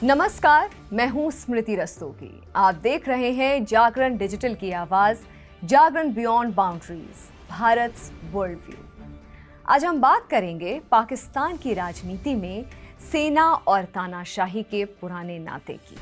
नमस्कार, मैं हूं स्मृति रस्तोगी। आप देख रहे हैं जागरण डिजिटल की आवाज, Jagran beyond boundaries, Bharat world view. आज हम बात करेंगे पाकिस्तान की राजनीति में सेना और तानाशाही के पुराने नाते की।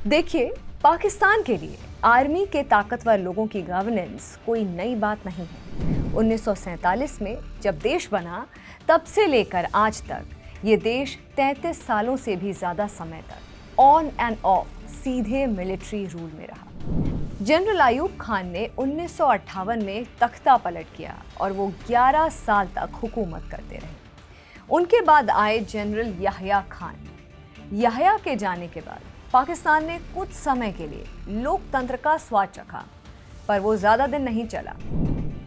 देखिए, पाकिस्तान के लिए आर्मी के ताकतवर लोगों की गवर्नेंस कोई नई बात नहीं है। 1947 में जब देश बना, तब से लेकर आज तक ये देश 33 सालों से भी ज़्यादा समय तक ऑन एंड ऑफ सीधे मिलिट्री रूल में रहा। जनरल अयूब खान ने 1958 में तख्ता पलट किया और वो 11 साल तक हुकूमत करते रहे। उनके बाद आए जनरल याह्या खान। याह्या के जाने के बाद पाकिस्तान ने कुछ समय के लिए लोकतंत्र का स्वाद चखा, पर वो ज्यादा दिन नहीं चला।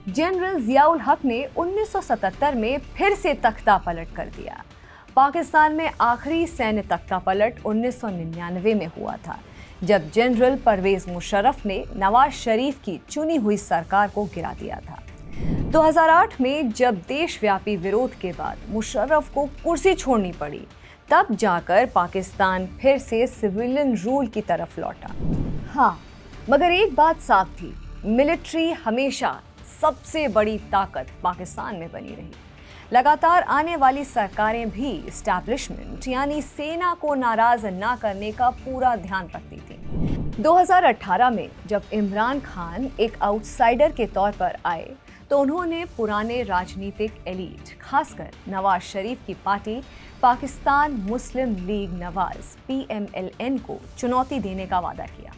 जनरल जियाउल हक ने 1977 में फिर से तख्ता पलट कर दिया। पाकिस्तान में आखिरी सैन्य तख्ता पलट 1999 में हुआ था, जब जनरल परवेज मुशर्रफ ने नवाज शरीफ की चुनी हुई सरकार को गिरा दिया था। 2008 में जब देशव्यापी विरोध के बाद मुशर्रफ को कुर्सी छोड़नी पड़ी, तब जाकर पाकिस्तान फिर से सिविलियन रूल की तरफ लौटा। हाँ, मगर एक बात साफ थी, मिलिट्री हमेशा सबसे बड़ी ताकत पाकिस्तान में बनी रही। लगातार आने वाली सरकारें भी एस्टैब्लिशमेंट यानी सेना को नाराज ना करने का पूरा ध्यान रखती थी। 2018 में जब इमरान खान एक आउटसाइडर के तौर पर आए, तो उन्होंने पुराने राजनीतिक एलीट, खासकर नवाज शरीफ की पार्टी पाकिस्तान मुस्लिम लीग नवाज PMLN को चुनौती देने का वादा किया।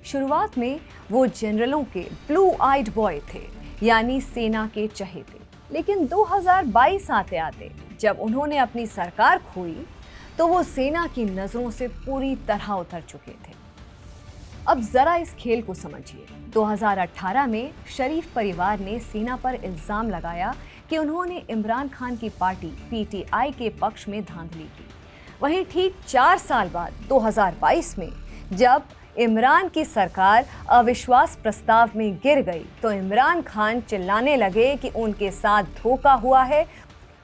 शुरुआत में वो जनरलों के ब्लू आइड बॉय थे, यानी सेना के चहेते। लेकिन 2022 आते आते जब उन्होंने अपनी सरकार खोई, तो वो सेना की नजरों से पूरी तरह उतर चुके थे। अब जरा इस खेल को समझिए। 2018 में शरीफ परिवार ने सेना पर इल्जाम लगाया कि उन्होंने इमरान खान की पार्टी PTI के पक्ष में धांधली की। वहीं ठीक 4 साल बाद 2022 में जब इमरान की सरकार अविश्वास प्रस्ताव में गिर गई, तो इमरान खान चिल्लाने लगे कि उनके साथ धोखा हुआ है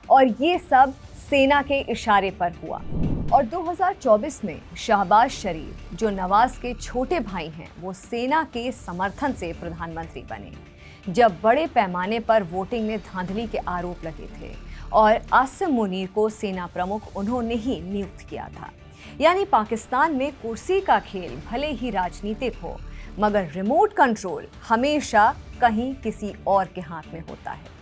और ये सब सेना के इशारे पर हुआ। और 2024 में शहबाज शरीफ, जो नवाज के छोटे भाई हैं, वो सेना के समर्थन से प्रधानमंत्री बने, जब बड़े पैमाने पर वोटिंग में धांधली के आरोप लगे थे और आसिम मुनीर को सेना प्रमुख उन्होंने ही नियुक्त किया था। यानी पाकिस्तान में कुर्सी का खेल भले ही राजनीतिक हो, मगर रिमोट कंट्रोल हमेशा कहीं किसी और के हाथ में होता है।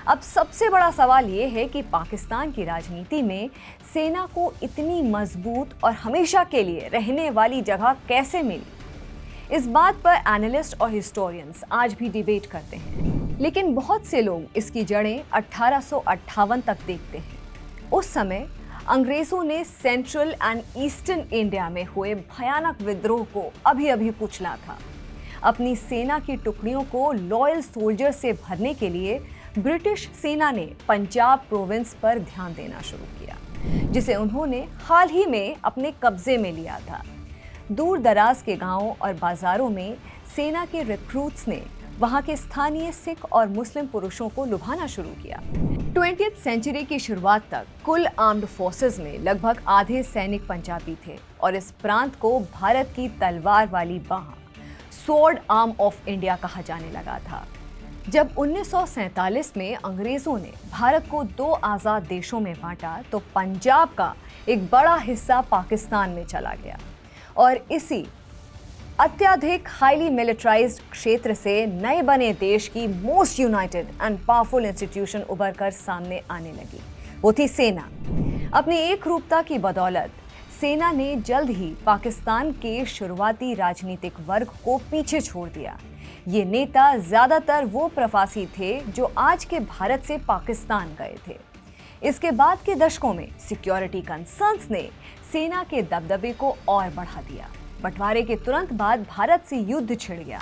अब सबसे बड़ा सवाल ये है कि पाकिस्तान की राजनीति में सेना को इतनी मजबूत और हमेशा के लिए रहने वाली जगह कैसे मिली। इस बात पर एनालिस्ट और हिस्टोरियंस आज भी डिबेट करते हैं, लेकिन बहुत से लोग इसकी जड़ें 1858 तक देखते हैं। उस समय अंग्रेजों ने सेंट्रल एंड ईस्टर्न इंडिया में हुए भयानक विद्रोह को अभी कुचला था। अपनी सेना की टुकड़ियों को लॉयल सोल्जर से भरने के लिए ब्रिटिश सेना ने पंजाब प्रोविंस पर ध्यान देना शुरू किया, जिसे उन्होंने हाल ही में अपने कब्जे में लिया था। दूर दराज के गांवों और बाजारों में सेना के रिक्रूट्स ने वहां के स्थानीय सिख और मुस्लिम पुरुषों को लुभाना शुरू किया। 20वीं सेंचुरी की शुरुआत तक कुल आर्म्ड फोर्सेस में लगभग आधे सैनिक पंजाबी थे और इस प्रांत को भारत की तलवार वाली बाह, स्वॉर्ड आर्म ऑफ इंडिया कहा जाने लगा था। जब 1947 में अंग्रेजों ने भारत को 2 आज़ाद देशों में बांटा, तो पंजाब का एक बड़ा हिस्सा पाकिस्तान में चला गया और इसी अत्यधिक हाईली मिलिटराइज्ड क्षेत्र से नए बने देश की most United and powerful institution उभर कर सामने आने लगी। वो थी सेना। अपनी एकरूपता की बदौलत सेना ने जल्द ही पाकिस्तान के शुरुआती राजनीतिक वर्ग को पीछे छोड़ दिया। ये नेता ज्यादातर वो प्रवासी थे जो आज के भारत से पाकिस्तान गए थे। इसके बाद के दशकों में सिक्योरिटी कंसर्न्स ने सेना के दबदबे को और बढ़ा दिया। बंटवारे के तुरंत बाद भारत से युद्ध छिड़ गया,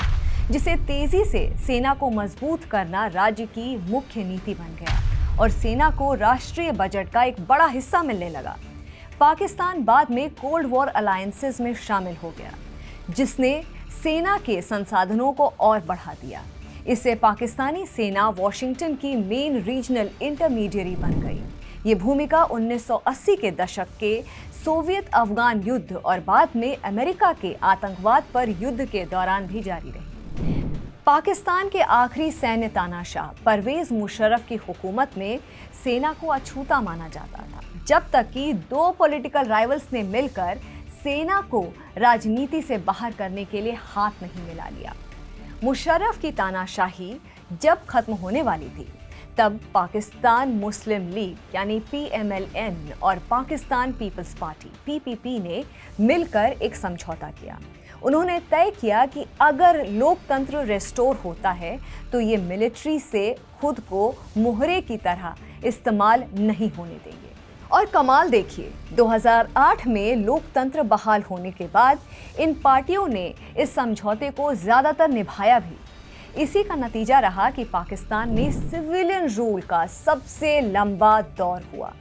जिसे तेजी से सेना को मजबूत करना राज्य की मुख्य नीति बन गया और सेना को राष्ट्रीय बजट का एक बड़ा हिस्सा मिलने लगा। पाकिस्तान बाद में कोल्ड वॉर अलायंसेस में शामिल हो गया, जिसने सेना के संसाधनों को और बढ़ा दिया। इससे पाकिस्तानी सेना वॉशिंगटन की मेन रीजनल इंटरमीडियरी बन गई। ये भूमिका 1980 के दशक के सोवियत अफगान युद्ध और बाद में अमेरिका के आतंकवाद पर युद्ध के दौरान भी जारी रही। पाकिस्तान के आखिरी सैन्य तानाशाह परवेज मुशर्रफ की हुकूमत में सेना को अछूता माना जाता था, जब तक कि दो पॉलिटिकल राइवल्स ने मिलकर सेना को राजनीति से बाहर करने के लिए हाथ नहीं मिला लिया। मुशर्रफ की तानाशाही जब खत्म होने वाली थी, तब पाकिस्तान मुस्लिम लीग यानी PMLN और पाकिस्तान पीपल्स पार्टी PPP ने मिलकर एक समझौता किया। उन्होंने तय किया कि अगर लोकतंत्र रेस्टोर होता है तो ये मिलिट्री से खुद को मुहरे की तरह इस्तेमाल नहीं होने देंगे। और कमाल देखिए, 2008 में लोकतंत्र बहाल होने के बाद इन पार्टियों ने इस समझौते को ज़्यादातर निभाया भी। इसी का नतीजा रहा कि पाकिस्तान में सिविलियन रूल का सबसे लंबा दौर हुआ।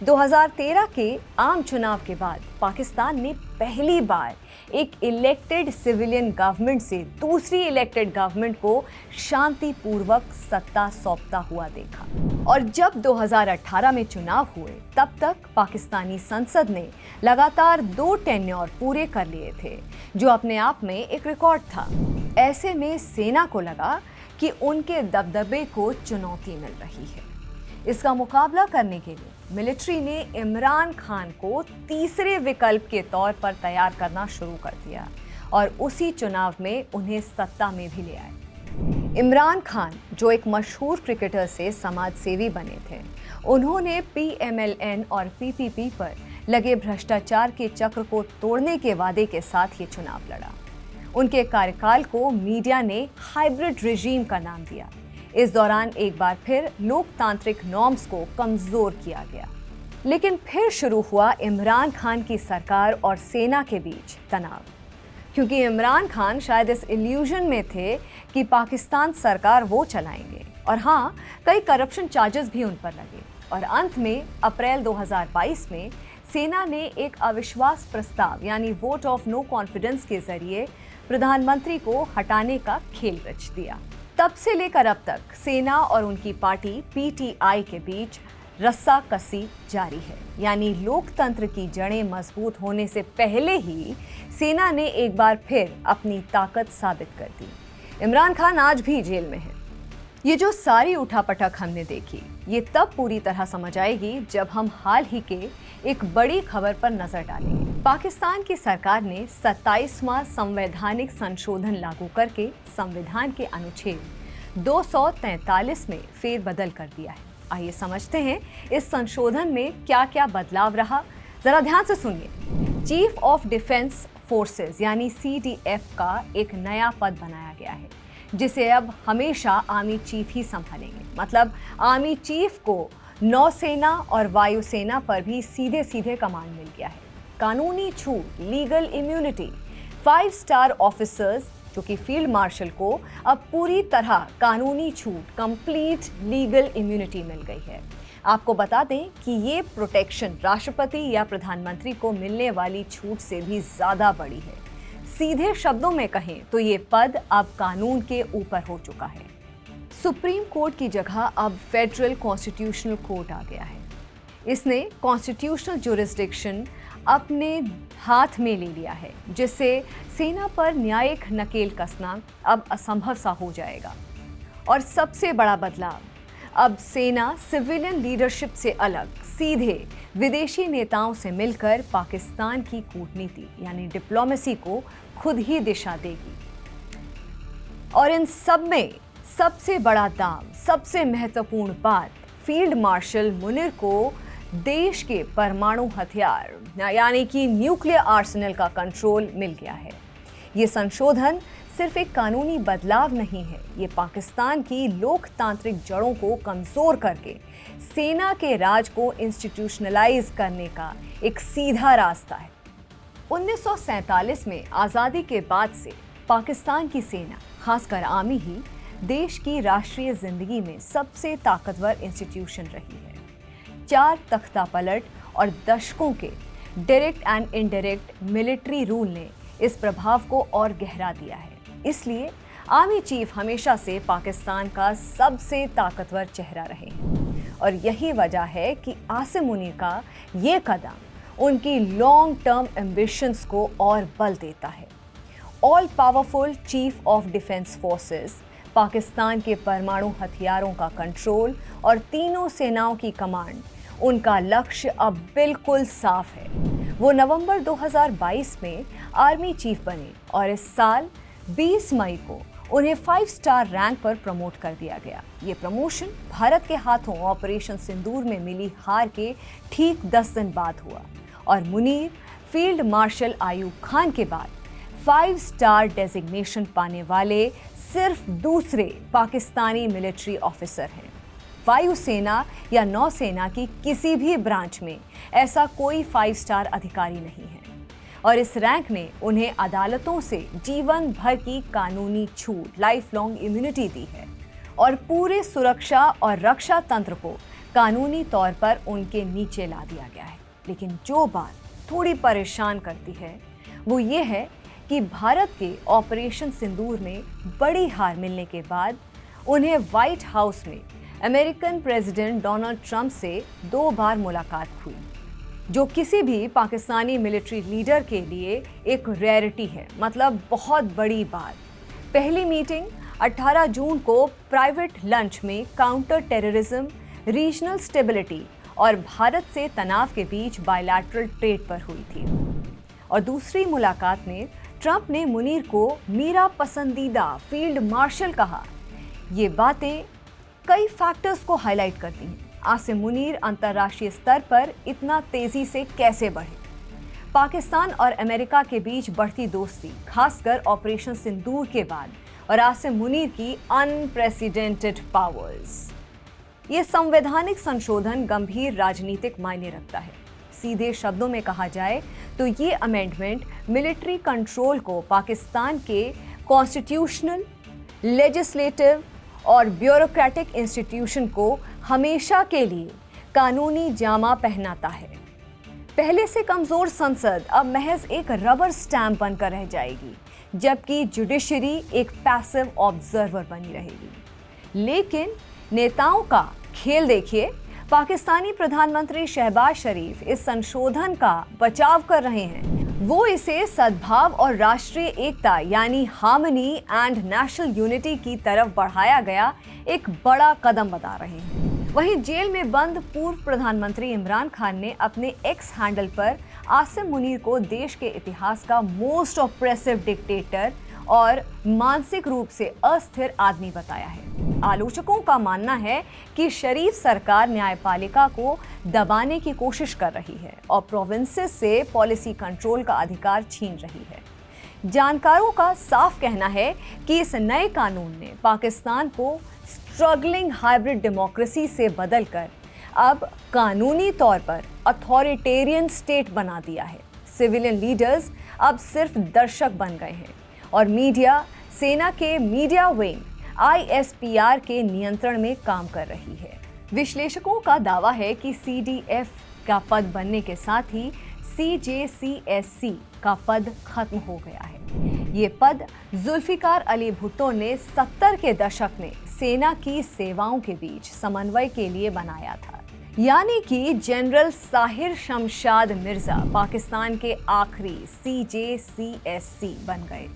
2013 के आम चुनाव के बाद पाकिस्तान ने पहली बार एक इलेक्टेड सिविलियन गवर्नमेंट से दूसरी इलेक्टेड गवर्नमेंट को शांतिपूर्वक सत्ता सौंपता हुआ देखा। और जब 2018 में चुनाव हुए, तब तक पाकिस्तानी संसद ने लगातार 2 टेन्योर पूरे कर लिए थे, जो अपने आप में एक रिकॉर्ड था। ऐसे में सेना को लगा कि उनके दबदबे को चुनौती मिल रही है। इसका मुकाबला करने के लिए मिलिट्री ने इमरान खान को तीसरे विकल्प के तौर पर तैयार करना शुरू कर दिया और उसी चुनाव में उन्हें सत्ता में भी ले आए। इमरान खान, जो एक मशहूर क्रिकेटर से समाज सेवी बने थे, उन्होंने PMLN और PPP पर लगे भ्रष्टाचार के चक्र को तोड़ने के वादे के साथ ये चुनाव लड़ा। उनके कार्यकाल को मीडिया ने हाइब्रिड रेजीम का नाम दिया। इस दौरान एक बार फिर लोकतांत्रिक नॉर्म्स को कमजोर किया गया। लेकिन फिर शुरू हुआ इमरान खान की सरकार और सेना के बीच तनाव, क्योंकि इमरान खान शायद इस इल्यूजन में थे कि पाकिस्तान सरकार वो चलाएंगे, और हाँ, कई करप्शन चार्जेस भी उन पर लगे। और अंत में अप्रैल 2022 में सेना ने एक अविश्वास प्रस्ताव यानी वोट ऑफ नो कॉन्फिडेंस के जरिए प्रधानमंत्री को हटाने का खेल रच दिया। तब से लेकर अब तक सेना और उनकी पार्टी PTI के बीच रस्साकसी जारी है, यानी लोकतंत्र की जड़ें मजबूत होने से पहले ही सेना ने एक बार फिर अपनी ताकत साबित कर दी। इमरान खान आज भी जेल में है। ये जो सारी उठापटक हमने देखी, ये तब पूरी तरह समझ आएगी जब हम हाल ही के एक बड़ी खबर पर नजर डालेंगे। पाकिस्तान की सरकार ने 27वां संवैधानिक संशोधन लागू करके संविधान के अनुच्छेद 243 में फेरबदल कर दिया है। आइए समझते हैं इस संशोधन में क्या क्या बदलाव रहा। जरा ध्यान से सुनिए। चीफ ऑफ डिफेंस फोर्सेस यानी CDF का एक नया पद बनाया गया है, जिसे अब हमेशा आर्मी चीफ ही संभालेंगे। मतलब आर्मी चीफ को नौसेना और वायुसेना पर भी सीधे सीधे कमांड मिल गया है। कानूनी छूट, लीगल इम्यूनिटी, 5 स्टार ऑफिसर्स जो कि फील्ड मार्शल को अब पूरी तरह कानूनी छूट, कंप्लीट लीगल इम्यूनिटी मिल गई है। आपको बता दें कि ये प्रोटेक्शन राष्ट्रपति या प्रधानमंत्री को मिलने वाली छूट से भी ज़्यादा बड़ी है। सीधे शब्दों में कहें तो ये पद अब कानून के ऊपर हो चुका है। सुप्रीम कोर्ट की जगह अब फेडरल कॉन्स्टिट्यूशनल कोर्ट आ गया है। इसने कॉन्स्टिट्यूशनल जुरिस्डिक्शन अपने हाथ में ले लिया है, जिससे सेना पर न्यायिक नकेल कसना अब असंभव सा हो जाएगा। और सबसे बड़ा बदलाव, अब सेना सिविलियन लीडरशिप से अलग सीधे विदेशी नेताओं से मिलकर पाकिस्तान की कूटनीति यानी डिप्लोमेसी को खुद ही दिशा देगी। और इन सब में सबसे बड़ा दाम, सबसे महत्वपूर्ण बात, फील्ड मार्शल मुनिर को देश के परमाणु हथियार यानी कि न्यूक्लियर आर्सेनल का कंट्रोल मिल गया है। ये संशोधन सिर्फ एक कानूनी बदलाव नहीं है, ये पाकिस्तान की लोकतांत्रिक जड़ों को कमजोर करके सेना के राज को इंस्टीट्यूशनलाइज करने का एक सीधा रास्ता है। 1947 में आज़ादी के बाद से पाकिस्तान की सेना, खासकर आर्मी ही, देश की राष्ट्रीय जिंदगी में सबसे ताकतवर इंस्टीट्यूशन रही है। 4 तख्ता पलट और दशकों के direct and indirect military rule ने इस प्रभाव को और गहरा दिया है। इसलिए आर्मी चीफ हमेशा से पाकिस्तान का सबसे ताकतवर चेहरा रहे हैं और यही वजह है कि आसिम मुनीर का ये कदम उनकी लॉन्ग टर्म एम्बिशंस को और बल देता है। All powerful chief of defence forces, Pakistan के परमाणु हथियारों का कंट्रोल और तीनों सेनाओं की कमांड, उनका लक्ष्य अब बिल्कुल साफ है। वो नवंबर 2022 में आर्मी चीफ बने और इस साल 20 मई को उन्हें 5 स्टार रैंक पर प्रमोट कर दिया गया। ये प्रमोशन भारत के हाथों ऑपरेशन सिंदूर में मिली हार के ठीक 10 दिन बाद हुआ और मुनीर फील्ड मार्शल आयूब खान के बाद 5 स्टार डेजिग्नेशन पाने वाले सिर्फ दूसरे पाकिस्तानी मिलिट्री ऑफिसर हैं। वायुसेना या नौसेना की किसी भी ब्रांच में ऐसा कोई 5 स्टार अधिकारी नहीं है और इस रैंक ने उन्हें अदालतों से जीवन भर की कानूनी छूट, लाइफ लॉन्ग इम्यूनिटी दी है और पूरे सुरक्षा और रक्षा तंत्र को कानूनी तौर पर उनके नीचे ला दिया गया है। लेकिन जो बात थोड़ी परेशान करती है वो ये है कि भारत के ऑपरेशन सिंदूर में बड़ी हार मिलने के बाद उन्हें व्हाइट हाउस में अमेरिकन प्रेसिडेंट डोनाल्ड ट्रंप से 2 बार मुलाकात हुई, जो किसी भी पाकिस्तानी मिलिट्री लीडर के लिए एक रेयरिटी है, मतलब बहुत बड़ी बात। पहली मीटिंग 18 जून को प्राइवेट लंच में काउंटर टेररिज्म, रीजनल स्टेबिलिटी और भारत से तनाव के बीच बायलैटरल ट्रेड पर हुई थी और दूसरी मुलाकात में ट्रंप ने मुनीर को मेरा पसंदीदा फील्ड मार्शल कहा। ये बातें कई फैक्टर्स को हाईलाइट करती हैं। आसिम मुनीर अंतर्राष्ट्रीय स्तर पर इतना तेजी से कैसे बढ़े? पाकिस्तान और अमेरिका के बीच बढ़ती दोस्ती, खासकर ऑपरेशन सिंदूर के बाद, और आसिम मुनीर की अनप्रेसिडेंटेड पावर्स। ये संवैधानिक संशोधन गंभीर राजनीतिक मायने रखता है। सीधे शब्दों में कहा जाए तो ये अमेंडमेंट मिलिट्री कंट्रोल को पाकिस्तान के कॉन्स्टिट्यूशनल, लेजिस्लेटिव और ब्यूरोक्रेटिक इंस्टीट्यूशन को हमेशा के लिए कानूनी जामा पहनाता है। पहले से कमजोर संसद अब महज एक रबर स्टैंप बनकर रह जाएगी, जबकि जुडिशरी एक पैसिव ऑब्जर्वर बनी रहेगी। लेकिन नेताओं का खेल देखिए। पाकिस्तानी प्रधानमंत्री शहबाज शरीफ इस संशोधन का बचाव कर रहे हैं। वो इसे सद्भाव और राष्ट्रीय एकता यानी हार्मनी एंड नेशनल यूनिटी की तरफ बढ़ाया गया एक बड़ा कदम बता रहे हैं। वहीं जेल में बंद पूर्व प्रधानमंत्री इमरान खान ने अपने एक्स हैंडल पर आसिम मुनीर को देश के इतिहास का मोस्ट ऑप्रेसिव डिक्टेटर और मानसिक रूप से अस्थिर आदमी बताया है। आलोचकों का मानना है कि शरीफ सरकार न्यायपालिका को दबाने की कोशिश कर रही है और प्रोविंसेस से पॉलिसी कंट्रोल का अधिकार छीन रही है। जानकारों का साफ कहना है कि इस नए कानून ने पाकिस्तान को स्ट्रगलिंग हाइब्रिड डेमोक्रेसी से बदलकर अब कानूनी तौर पर अथॉरिटेरियन स्टेट बना दिया है। सिविलियन लीडर्स अब सिर्फ दर्शक बन गए हैं और मीडिया सेना के मीडिया विंग ISPR के नियंत्रण में काम कर रही है। विश्लेषकों का दावा है कि CDF का पद बनने के साथ ही CJCSC का पद खत्म हो गया है। ये पद जुल्फिकार अली भुट्टो ने 70 के दशक में सेना की सेवाओं के बीच समन्वय के लिए बनाया था। यानी कि जनरल साहिर शमशाद मिर्जा पाकिस्तान के आखिरी CJCSC बन गए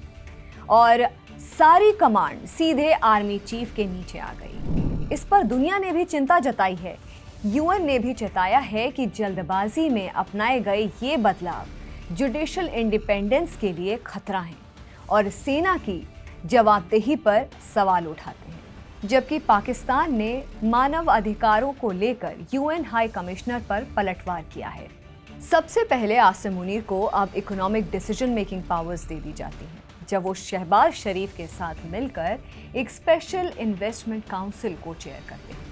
और सारी कमांड सीधे आर्मी चीफ के नीचे आ गई। इस पर दुनिया ने भी चिंता जताई है। UN ने भी जताया है कि जल्दबाजी में अपनाए गए ये बदलाव जुडिशियल इंडिपेंडेंस के लिए खतरा हैं और सेना की जवाबदेही पर सवाल उठाते हैं। जबकि पाकिस्तान ने मानव अधिकारों को लेकर UN हाई कमिश्नर पर पलटवार किया है। सबसे पहले आसिम मुनीर को अब इकोनॉमिक डिसीजन मेकिंग पावर्स दे दी जाती हैं, जब वो शहबाज शरीफ के साथ मिलकर एक स्पेशल इन्वेस्टमेंट काउंसिल को चेयर करते हैं,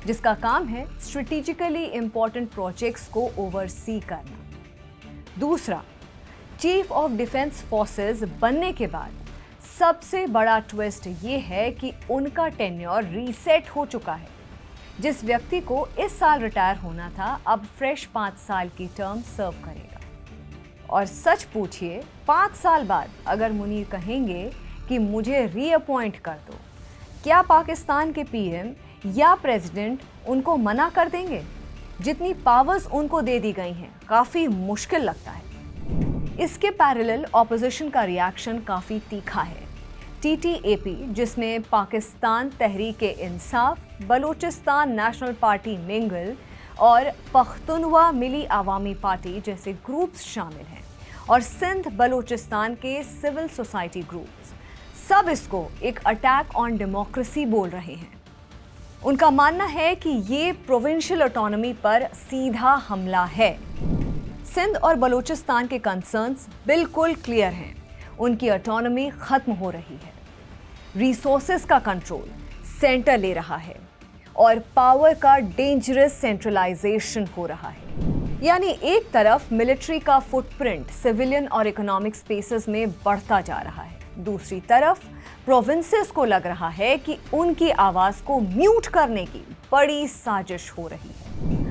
जिसका काम है स्ट्रेटेजिकली इंपॉर्टेंट प्रोजेक्ट्स को ओवरसी करना। दूसरा, चीफ ऑफ डिफेंस फोर्सेस बनने के बाद सबसे बड़ा ट्विस्ट ये है कि उनका टेन्योर रीसेट हो चुका है। जिस व्यक्ति को इस साल रिटायर होना था, अब फ्रेश 5 साल की टर्म सर्व करेगा। और सच पूछिए, 5 साल बाद अगर मुनीर कहेंगे कि मुझे रीअपॉइंट कर दो, क्या पाकिस्तान के पीएम या प्रेसिडेंट उनको मना कर देंगे? जितनी पावर्स उनको दे दी गई हैं, काफ़ी मुश्किल लगता है। इसके पैरेलल ऑपोजिशन का रिएक्शन काफ़ी तीखा है। TTAP, जिसमें Pakistan Tehreek-e-Insaf, Balochistan national party mingle और पख्तूनवा मिली आवामी पार्टी जैसे ग्रुप्स शामिल हैं, और सिंध बलूचिस्तान के सिविल सोसाइटी ग्रुप्स, सब इसको एक अटैक ऑन डेमोक्रेसी बोल रहे हैं। उनका मानना है कि ये प्रोविंशियल ऑटोनॉमी पर सीधा हमला है। सिंध और बलूचिस्तान के कंसर्न्स बिल्कुल क्लियर हैं। उनकी ऑटोनॉमी खत्म हो रही है, रिसोर्सेज का कंट्रोल सेंटर ले रहा है और पावर का डेंजरस सेंट्रलाइजेशन हो रहा है। यानी एक तरफ मिलिट्री का फुटप्रिंट सिविलियन और इकोनॉमिक स्पेसेस में बढ़ता जा रहा है, दूसरी तरफ प्रोविंसेस को लग रहा है कि उनकी आवाज को म्यूट करने की बड़ी साजिश हो रही है।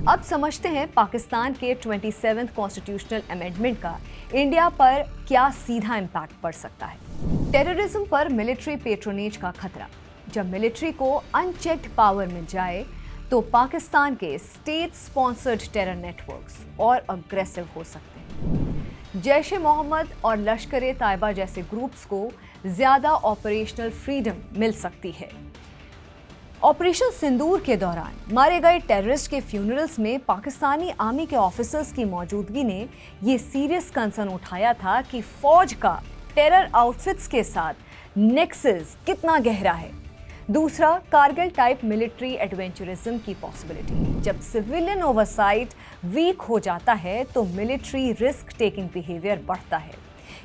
अब समझते हैं पाकिस्तान के 27th कॉन्स्टिट्यूशनल अमेंडमेंट का इंडिया पर क्या सीधा इम्पैक्ट पड़ सकता है। टेररिज्म पर मिलिट्री पेट्रोनेज का खतरा। जब मिलिट्री को अनचेक्ड पावर मिल जाए तो पाकिस्तान के स्टेट स्पॉन्सर्ड टेरर नेटवर्क्स और अग्रेसिव हो सकते हैं। जैश ए मोहम्मद और लश्कर-ए तैयबा जैसे ग्रुप्स को ज़्यादा ऑपरेशनल फ्रीडम मिल सकती है। ऑपरेशन सिंदूर के दौरान मारे गए टेररिस्ट के फ्यूनरल्स में पाकिस्तानी आर्मी के ऑफिसर्स की मौजूदगी ने ये सीरियस कंसर्न उठाया था कि फौज का टेरर आउटफिट्स के साथ नेक्सस कितना गहरा है। दूसरा, कारगिल टाइप मिलिट्री एडवेंचरिज्म की पॉसिबिलिटी। जब सिविलियन ओवरसाइट वीक हो जाता है तो मिलिट्री रिस्क टेकिंग बिहेवियर बढ़ता है।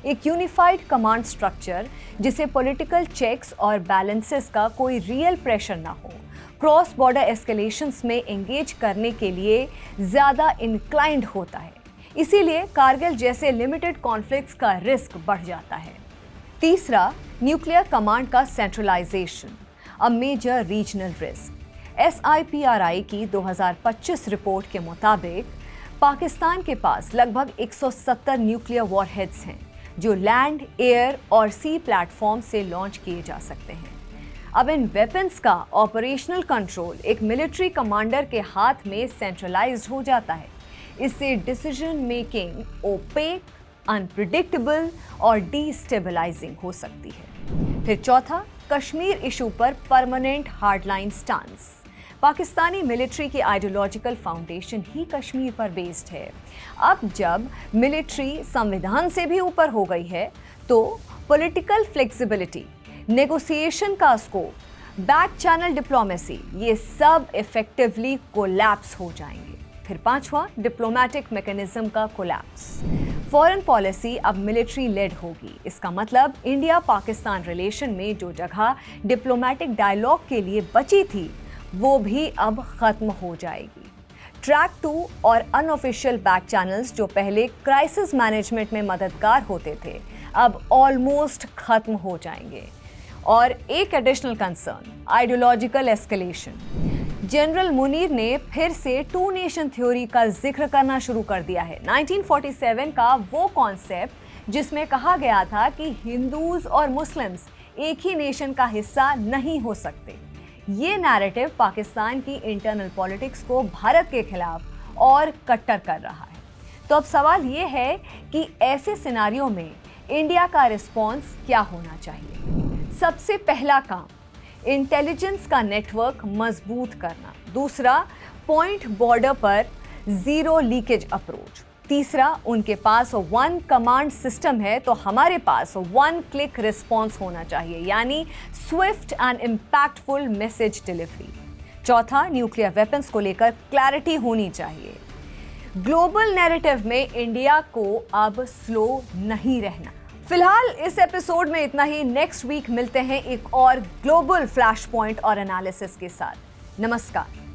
एक यूनिफाइड कमांड स्ट्रक्चर जिसे पॉलिटिकल चेक्स और बैलेंसेस का कोई रियल प्रेशर ना हो, क्रॉस बॉर्डर एस्केलेशंस में एंगेज करने के लिए ज़्यादा इंक्लाइंड होता है। इसीलिए कारगिल जैसे लिमिटेड कॉन्फ्लिक्ट्स का रिस्क बढ़ जाता है। तीसरा, न्यूक्लियर कमांड का centralisation, a major regional risk. SIPRI की 2025 रिपोर्ट के मुताबिक पाकिस्तान के पास लगभग 170 न्यूक्लियर वॉरहेड्स हैं जो लैंड, एयर और सी प्लेटफॉर्म से लॉन्च किए जा सकते हैं। अब इन वेपन्स का ऑपरेशनल कंट्रोल एक मिलिट्री कमांडर के हाथ में सेंट्रलाइज्ड हो जाता है। इससे डिसीजन मेकिंग ओपेक, अनप्रिडिक्टेबल और डिस्टेबलाइजिंग हो सकती है। फिर चौथा, कश्मीर इशू पर permanent hardline stance. Pakistani military की आइडियोलॉजिकल फाउंडेशन ही कश्मीर पर बेस्ड है। अब जब मिलिट्री संविधान से भी ऊपर हो गई है तो पॉलिटिकल फ्लेक्सिबिलिटी, नेगोशिएशन का स्कोप, बैक चैनल डिप्लोमेसी, ये सब इफेक्टिवली कोलैप्स हो जाएंगे। फिर पांचवा, डिप्लोमेटिक मैकेनिज्म का कोलैप्स। फॉरेन पॉलिसी अब मिलिट्री लेड होगी। इसका मतलब इंडिया पाकिस्तान रिलेशन में जो जगह डिप्लोमेटिक डायलॉग के लिए बची थी वो भी अब खत्म हो जाएगी। ट्रैक 2 और अनऑफिशियल बैक चैनल्स जो पहले क्राइसिस मैनेजमेंट में मददगार होते थे, अब ऑलमोस्ट खत्म हो जाएंगे। और एक additional concern, ideological escalation. General Munir ने फिर से 2 नेशन थ्योरी का जिक्र करना शुरू कर दिया है। 1947 का वो कॉन्सेप्ट जिसमें कहा गया था कि हिंदूज और मुस्लिम्स एक ही नेशन का हिस्सा नहीं हो सकते। ये नैरेटिव पाकिस्तान की इंटरनल पॉलिटिक्स को भारत के खिलाफ और कट्टर कर रहा है। तो अब सवाल ये है कि ऐसे सिनारियों में इंडिया का रिस्पॉन्स क्या होना चाहिए। सबसे पहला काम, इंटेलिजेंस का नेटवर्क मजबूत करना। दूसरा, पॉइंट बॉर्डर पर जीरो लीकेज अप्रोच। तीसरा, उनके पास 1 कमांड सिस्टम है तो हमारे पास 1 क्लिक रिस्पॉन्स होना चाहिए, यानी Swift and impactful message delivery. चौथा, न्यूक्लियर वेपन्स को लेकर क्लैरिटी होनी चाहिए। ग्लोबल नैरेटिव में इंडिया को अब स्लो नहीं रहना। फिलहाल इस एपिसोड में इतना ही। नेक्स्ट वीक मिलते हैं एक और ग्लोबल फ्लैश पॉइंट और एनालिसिस के साथ। नमस्कार।